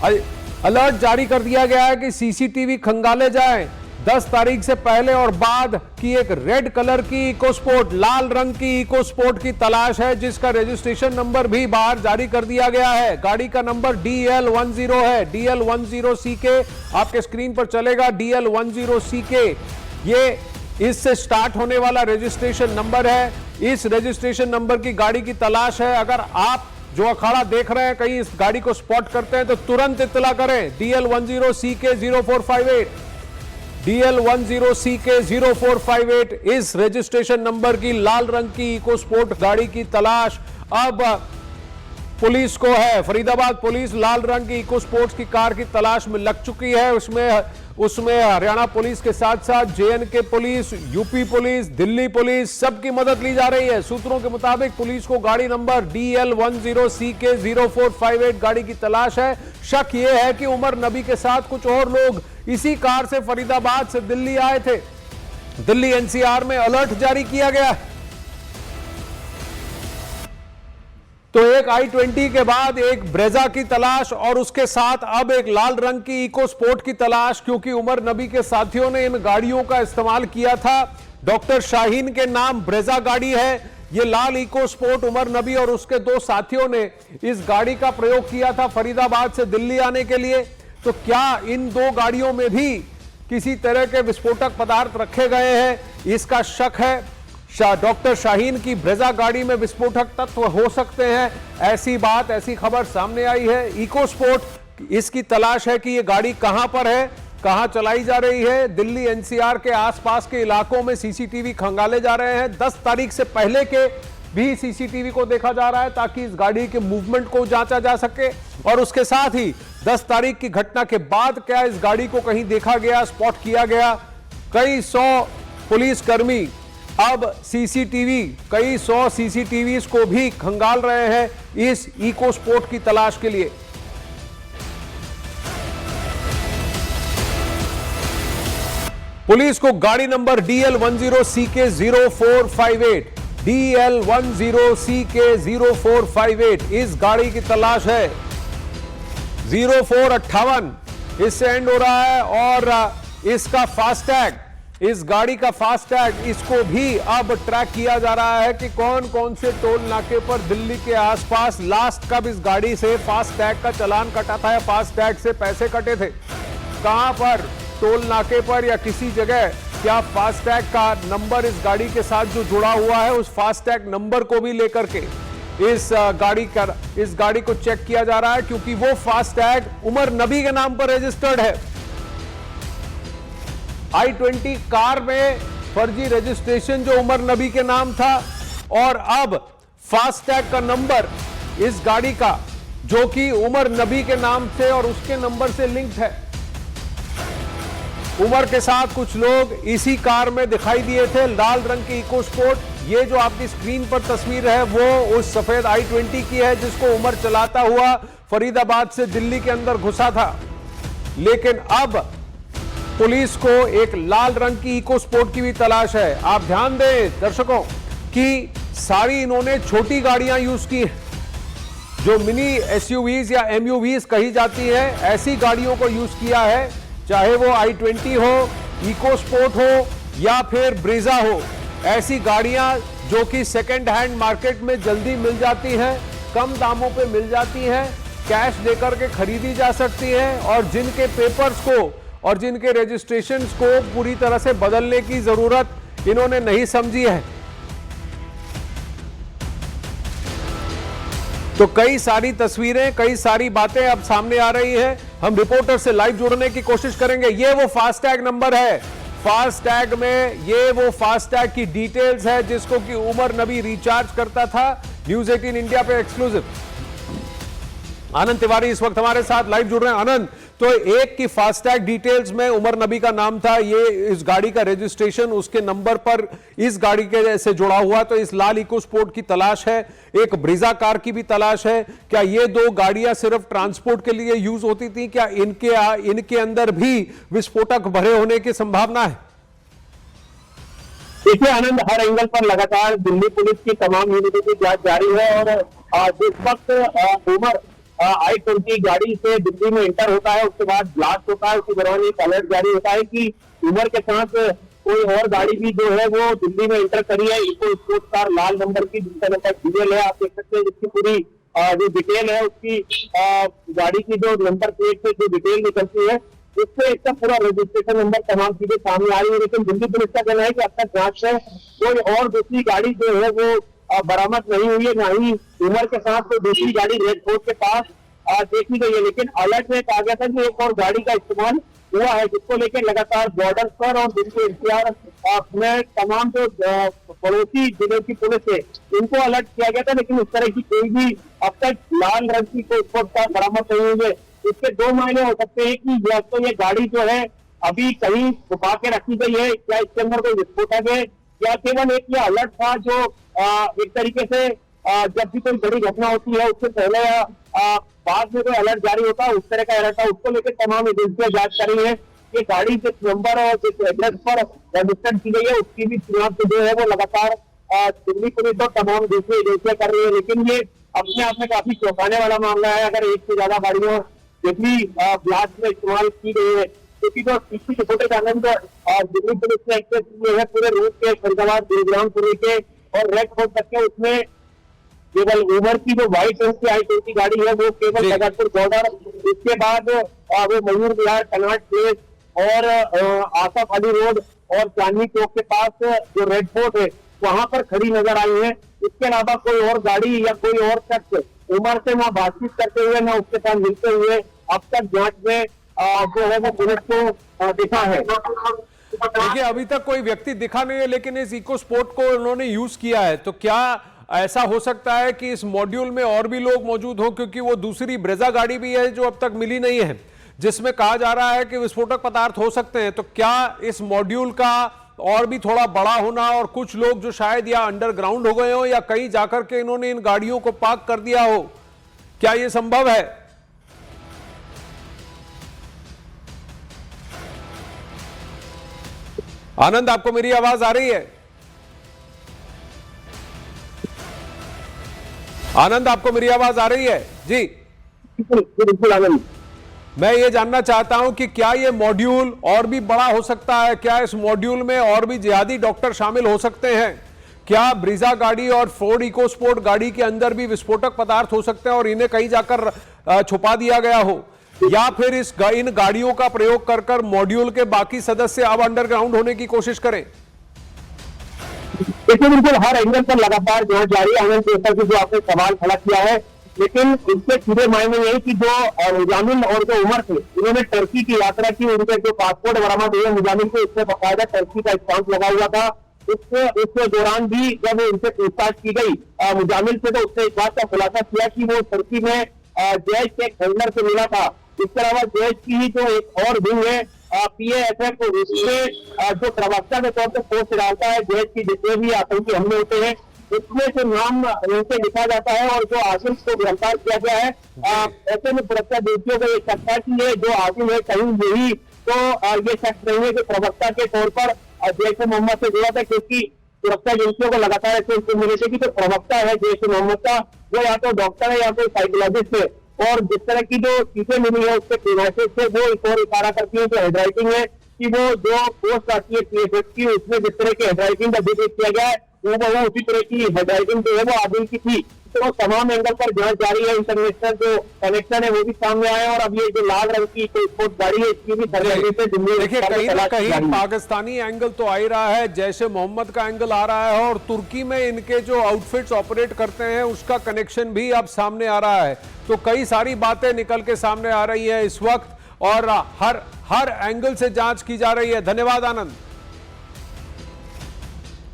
Alert जारी कर दिया गया है कि सीसीटीवी खंगाले जाएं 10 तारीख से पहले और बाद की एक रेड कलर की इकोस्पोर्ट, लाल रंग की इकोस्पोर्ट की तलाश है, जिसका रजिस्ट्रेशन नंबर भी बाहर जारी कर दिया गया है। गाड़ी का नंबर DL10 है, DL10CK आपके स्क्रीन पर चलेगा, DL10CK ये इससे स्टार्ट होने वाला रजिस्ट्रेशन नंबर है। इस रजिस्ट्रेशन नंबर की गाड़ी की तलाश है। अगर आप जो अखाड़ा देख रहे हैं कहीं इस गाड़ी को स्पॉट करते हैं तो तुरंत इत्तला करें। DL10CK0458, DL10CK0458 इस रजिस्ट्रेशन नंबर की लाल रंग की इकोस्पोर्ट गाड़ी की तलाश अब पुलिस को है। फरीदाबाद पुलिस लाल रंग की इकोस्पोर्ट्स की कार की तलाश में लग चुकी है। उसमें हरियाणा पुलिस के साथ साथ JNK police, UP police, Delhi police सबकी मदद ली जा रही है। सूत्रों के मुताबिक पुलिस को गाड़ी नंबर DL10CK0458 गाड़ी की तलाश है। शक यह है कि उमर नबी के साथ कुछ और लोग इसी कार से फरीदाबाद से दिल्ली आए थे। दिल्ली NCR में अलर्ट जारी किया गया है। तो एक I-20 के बाद एक ब्रेजा की तलाश और उसके साथ अब एक लाल रंग की इकोस्पोर्ट की तलाश, क्योंकि उमर नबी के साथियों ने इन गाड़ियों का इस्तेमाल किया था। डॉक्टर शाहीन के नाम ब्रेजा गाड़ी है। ये लाल इकोस्पोर्ट उमर नबी और उसके दो साथियों ने इस गाड़ी का प्रयोग किया था फरीदाबाद से दिल्ली आने के लिए। तो क्या इन दो गाड़ियों में भी किसी तरह के विस्फोटक पदार्थ रखे गए हैं, इसका शक है। डॉक्टर शाहीन की ब्रेजा गाड़ी में विस्फोटक तत्व हो सकते हैं, ऐसी खबर सामने आई है। इकोस्पोर्ट, इसकी तलाश है कि ये गाड़ी कहां पर है, कहां चलाई जा रही है। दिल्ली NCR के आसपास के इलाकों में सीसीटीवी खंगाले जा रहे हैं। 10 तारीख से पहले के भी सीसीटीवी को देखा जा रहा है ताकि इस गाड़ी के मूवमेंट को जांचा जा सके। और उसके साथ ही 10 तारीख की घटना के बाद क्या इस गाड़ी को कहीं देखा गया, स्पॉट किया गया। कई सौ पुलिसकर्मी अब कई सौ सीसीटीवीज को भी खंगाल रहे हैं इस इकोस्पोर्ट की तलाश के लिए। पुलिस को गाड़ी नंबर DL10CK0458 इस गाड़ी की तलाश है। 0458 इससे एंड हो रहा है और इसका फास्टैग, इस गाड़ी का फास्टैग, इसको भी अब ट्रैक किया जा रहा है कि कौन कौन से टोल नाके पर दिल्ली के आसपास लास्ट कब इस गाड़ी से फास्टैग का चालान कटा था या फास्टैग से पैसे कटे थे, कहां पर टोल नाके पर या किसी जगह क्या फास्टैग का नंबर इस गाड़ी के साथ जो जुड़ा हुआ है उस फास्टैग नंबर को भी लेकर के इस गाड़ी को चेक किया जा रहा है, क्योंकि वो फास्टैग उमर नबी के नाम पर रजिस्टर्ड है। I-20 कार में फर्जी रजिस्ट्रेशन जो उमर नबी के नाम था और अब फास्टैग का नंबर इस गाड़ी का जो कि उमर नबी के नाम से और उसके नंबर से लिंक्ड है। उमर के साथ कुछ लोग इसी कार में दिखाई दिए थे, लाल रंग की इकोस्पोर्ट। ये जो आपकी स्क्रीन पर तस्वीर है वो उस सफेद I-20 की है जिसको उमर चलाता हुआ फरीदाबाद से दिल्ली के अंदर घुसा था। लेकिन अब पुलिस को एक लाल रंग की इकोस्पोर्ट की भी तलाश है। आप ध्यान दें दर्शकों कि सारी इन्होंने छोटी गाड़ियां यूज की हैं, जो मिनी SUVs या MUVs कही जाती है, ऐसी गाड़ियों को यूज किया है, चाहे वो I-20 हो, इकोस्पोर्ट हो या फिर ब्रेजा हो। ऐसी गाड़ियां जो कि सेकेंड हैंड मार्केट में जल्दी मिल जाती हैं, कम दामों पे मिल जाती हैं, कैश देकर के खरीदी जा सकती हैं और जिनके पेपर्स को और जिनके रजिस्ट्रेशंस को पूरी तरह से बदलने की जरूरत इन्होंने नहीं समझी है। तो कई सारी तस्वीरें, कई सारी बातें अब सामने आ रही हैं। हम रिपोर्टर से लाइव जुड़ने की कोशिश करेंगे। ये वो फास्टैग नंबर है, फास्टैग में ये वो फास्टैग की डिटेल्स है जिसको कि उमर नबी रिचार्ज करता था। न्यूज 18 इंडिया पे एक्सक्लूसिव आनंद तिवारी इस वक्त हमारे साथ लाइव जुड़ रहे हैं। आनंद, तो एक की फास्टैग डिटेल्स में उमर नबी का नाम था, ये इस गाड़ी का रजिस्ट्रेशन उसके नंबर पर इस गाड़ी के से जुड़ा हुआ, तो इस लाल इकोस्पोर्ट की तलाश है, एक ब्रीजा कार की भी तलाश है। क्या ये दो गाड़ियां सिर्फ ट्रांसपोर्ट के लिए यूज होती थी, क्या इनके अंदर भी विस्फोटक भरे होने की संभावना है? देखिए आनंद, हर एंगल पर लगातार दिल्ली पुलिस की तमाम यूनिटों की जांच जारी है और जिस वक्त उमर I-20 गाड़ी से दिल्ली में इंटर होता है, उसके बाद ब्लास्ट होता है। उसी दौरान एक अलर्ट जारी होता है कि उमर के साथ कोई और गाड़ी भी जो है वो दिल्ली में इंटर करी है। इको स्पोर्ट कार लाल नंबर की, जिसका नंबर डीएल है। आप देख सकते हैं जिसकी पूरी जो डिटेल है उसकी, गाड़ी की जो नंबर प्लेट से जो डिटेल निकलती है उससे इसका पूरा रजिस्ट्रेशन नंबर तमाम चीजें सामने आ रही है। लेकिन दिल्ली पुलिस का कहना है कि अब तक जांच में कोई और दूसरी गाड़ी जो है वो बरामद नहीं हुई है, ना ही उमर के साथ कोई दूसरी गाड़ी रेड फोर्ट के पास देखी गई है। लेकिन अलर्ट में कहा गया था कि एक और गाड़ी का इस्तेमाल हुआ है, जिसको लेकर लगातार बॉर्डर पर और दिल्ली एनसीआर में तमाम जो पड़ोसी जिलों की पुलिस है इनको अलर्ट किया गया था। लेकिन उस तरह की कोई भी अब तक लाल रंग की कोई स्पोर्ट कार बरामद नहीं हुई है। इसके दो मायने हो सकते हैं कि या तो ये गाड़ी जो है अभी कहीं छुपा के रखी गई है, या इसके अंदर कोई विस्फोटक है, या केवल एक ये अलर्ट था जो एक तरीके से जब भी कोई बड़ी घटना होती है उससे पहले या बाद में कोई अलर्ट जारी होता है उस तरह का अलर्ट था। उसको लेकर तमाम एजेंसियां जांच कर रही है। ये गाड़ी जिस नंबर और जिस एड्रेस पर रजिस्टर्ड की गई है उसकी भी शिनाख्त जो है वो लगातार दिल्ली पुलिस और तमाम दूसरी एजेंसियां कर रही है। लेकिन ये अपने आप में काफी चौंकाने वाला मामला है अगर एक से ज्यादा गाड़ियों दिल्ली ब्लास्ट में इस्तेमाल की गई है, क्योंकि जो पीछे छोटे कानून दिल्ली पुलिस ने एक्सेस किए हैं पूरे रूट के, फरीदाबाद, गुरुग्राम, पुणे के और रेड फोर्ट तक के, उसमें केवल उमर की जो व्हाइट रंग की I-20 गाड़ी है वो केवल जगतपुर बॉर्डर, इसके बाद वो मयूर विहार, कनाट प्लेस और आसफ अली रोड और चांदनी चौक के पास जो रेड फोर्ट है वहां पर खड़ी नजर आई है। इसके अलावा कोई और गाड़ी या कोई और शख्स उमर से ना बातचीत करते हुए ना उसके साथ मिलते हुए अब तक जांच में जो है वो पुलिस को दिखा है। देखिए अभी तक कोई व्यक्ति दिखा नहीं है, लेकिन इस इको स्पोर्ट को उन्होंने यूज किया है, तो क्या ऐसा हो सकता है कि इस मॉड्यूल में और भी लोग मौजूद हों? क्योंकि वो दूसरी ब्रेजा गाड़ी भी है जो अब तक मिली नहीं है, जिसमें कहा जा रहा है कि विस्फोटक पदार्थ हो सकते हैं। तो क्या इस मॉड्यूल का और भी थोड़ा बड़ा होना और कुछ लोग जो शायद या अंडरग्राउंड हो गए हो या कहीं जाकर के इन्होंने इन गाड़ियों को पार्क कर दिया हो, क्या यह संभव है? आनंद, आपको मेरी आवाज आ रही है? आनंद, आपको मेरी आवाज आ रही है? जी बिल्कुल आनंद, मैं ये जानना चाहता हूं कि क्या ये मॉड्यूल और भी बड़ा हो सकता है? क्या इस मॉड्यूल में और भी जिहादी डॉक्टर शामिल हो सकते हैं? क्या ब्रीजा गाड़ी और फोर्ड इको स्पोर्ट गाड़ी के अंदर भी विस्फोटक पदार्थ हो सकते हैं और इन्हें कहीं जाकर छुपा दिया गया हो? या फिर इन गाड़ियों का प्रयोग कर मॉड्यूल के बाकी सदस्य अब अंडरग्राउंड होने की कोशिश करें? देखिए बिल्कुल हर एंगल पर लगातार जांच जारी है। आनंद, जैसा कि जो आपने सवाल खड़ा किया है, लेकिन इसके सीधे मायने यही कि जो मुजामिल और जो उमर थे उन्होंने टर्की की यात्रा की, उनके जो पासपोर्ट बरामद हुए मुजामिल को, उसमें बाकायदा टर्की का स्टाम्प लगा हुआ था। उसके दौरान भी जब उनसे पूछताछ की गई मुजामिल से, तो उसने इस बात का खुलासा किया कि वो टर्की में जैश के हैंडलर से मिला था। इसके अलावा जैश की ही जो एक और विंग है PAFF, उसमें जो प्रवक्ता के तौर पर पोस्ट डालता है जैश की जितने भी आतंकी हमले होते हैं उसमें से नाम नीचे लिखा जाता है और जो आजिम को गिरफ्तार किया गया है। ऐसे में सुरक्षा एजेंसियों को ये शक था कि ये जो आजिम है कहीं यही तो ये शख्स नहीं है कि प्रवक्ता के तौर पर जैश ए मोहम्मद से जुड़ा था, क्योंकि सुरक्षा एजेंसियों को लगातार ऐसे इंफॉर्मेशन मिले थे कि जो प्रवक्ता है जैश ए मोहम्मद का वो या तो डॉक्टर है या तो साइकोलॉजिस्ट है। और जिस तरह की जो चीजें मिली है उसके प्रीमाइसेस से वो एक और इशारा करती है जो हेडराइटिंग है कि वो जो पोस्ट आती है PFF की उसमें जिस तरह की हेडराइटिंग का जिक्र किया गया है वो उसी तरह की हेडराइटिंग जो है वो आदिल की थी। तो तमाम एंगल पर जांच जारी है। इंटरनेशनल जो कनेक्शन है वो भी सामने आया और अब ये जो लाल रंग की स्पोर्ट गाड़ी है इसकी भी देखिए कहीं ना कहीं पाकिस्तानी एंगल तो आ ही रहा है, जैश ए मोहम्मद का एंगल आ रहा है और तुर्की में इनके जो आउटफिट्स ऑपरेट करते हैं उसका कनेक्शन भी अब सामने आ रहा है। तो कई सारी बातें निकल के सामने आ रही है इस वक्त और हर एंगल से जांच की जा रही है। धन्यवाद आनंद।